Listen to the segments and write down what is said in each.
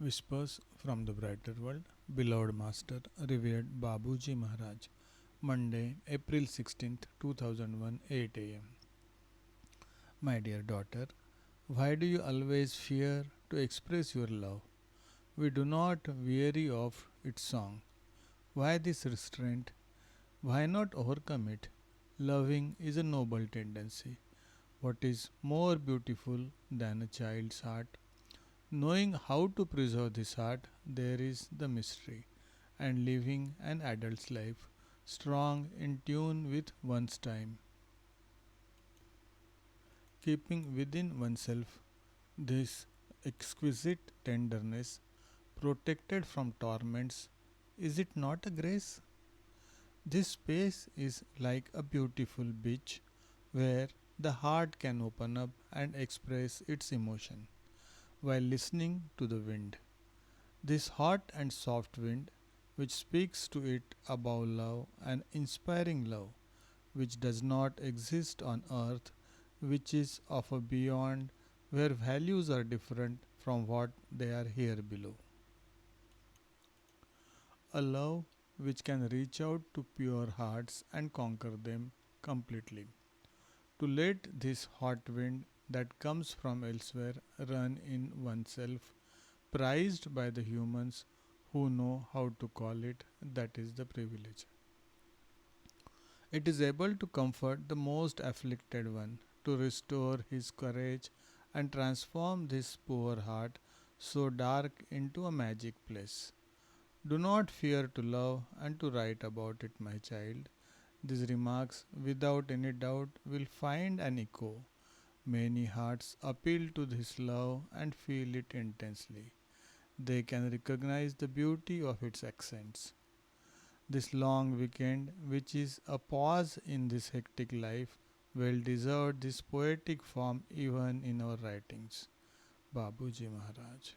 Whispers from the Brighter World, beloved Master, revered Babuji Maharaj, Monday, April 16th, 2001, 8 am. My dear daughter, why do you always fear to express your love? We do not weary of its song. Why this restraint? Why not overcome it? Loving is a noble tendency. What is more beautiful than a child's heart? Knowing how to preserve this heart, there is the mystery, and living an adult's life, strong in tune with one's time, keeping within oneself this exquisite tenderness, protected from torments. Is it not a grace? This space is like a beautiful beach where the heart can open up and express its emotion while listening to the wind. This hot and soft wind, which speaks to it about love and inspiring love, which does not exist on earth, which is of a beyond where values are different from what they are here below. A love which can reach out to pure hearts and conquer them completely. To let this hot wind that comes from elsewhere run in oneself, prized by the humans who know how to call it, that is the privilege. It is able to comfort the most afflicted one, to restore his courage and transform this poor heart so dark into a magic place. Do not fear to love and to write about it, my child. These remarks, without any doubt, will find an echo. Many hearts appeal to this love and feel it intensely. They can recognize the beauty of its accents. This long weekend, which is a pause in this hectic life, will deserve this poetic form even in our writings. Babuji Maharaj.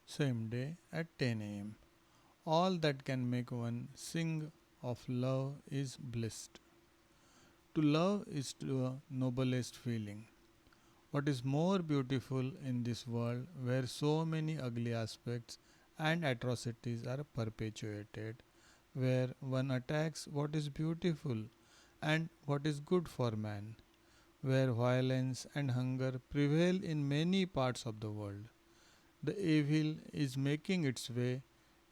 Same day at 10 am. All that can make one sing of love is blessed. To love is the noblest feeling. What is more beautiful in this world where so many ugly aspects and atrocities are perpetuated, where one attacks what is beautiful and what is good for man, where violence and hunger prevail in many parts of the world. The evil is making its way,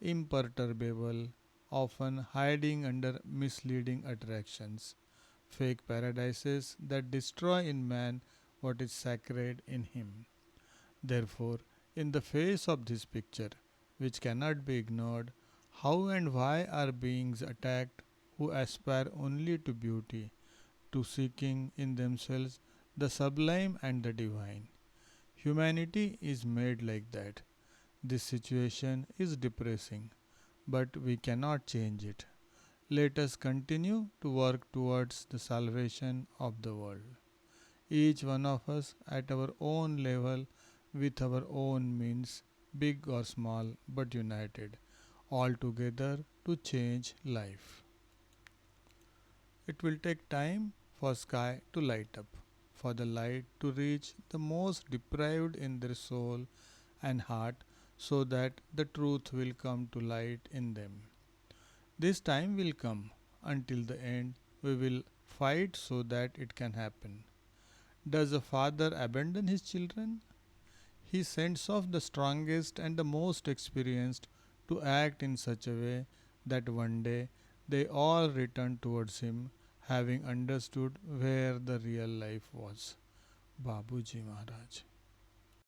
imperturbable, often hiding under misleading attractions, fake paradises that destroy in man what is sacred in him. Therefore, in the face of this picture, which cannot be ignored, how and why are beings attacked who aspire only to beauty, to seeking in themselves the sublime and the divine? Humanity is made like that. This situation is depressing, but we cannot change it. Let us continue to work towards the salvation of the world. Each one of us at our own level, with our own means, big or small, but united, all together to change life. It will take time for sky to light up, for the light to reach the most deprived in their soul and heart, so that the truth will come to light in them. This time will come. Until the end, we will fight so that it can happen. Does a father abandon his children? He sends off the strongest and the most experienced to act in such a way that one day they all return towards him, having understood where the real life was. Babuji Maharaj.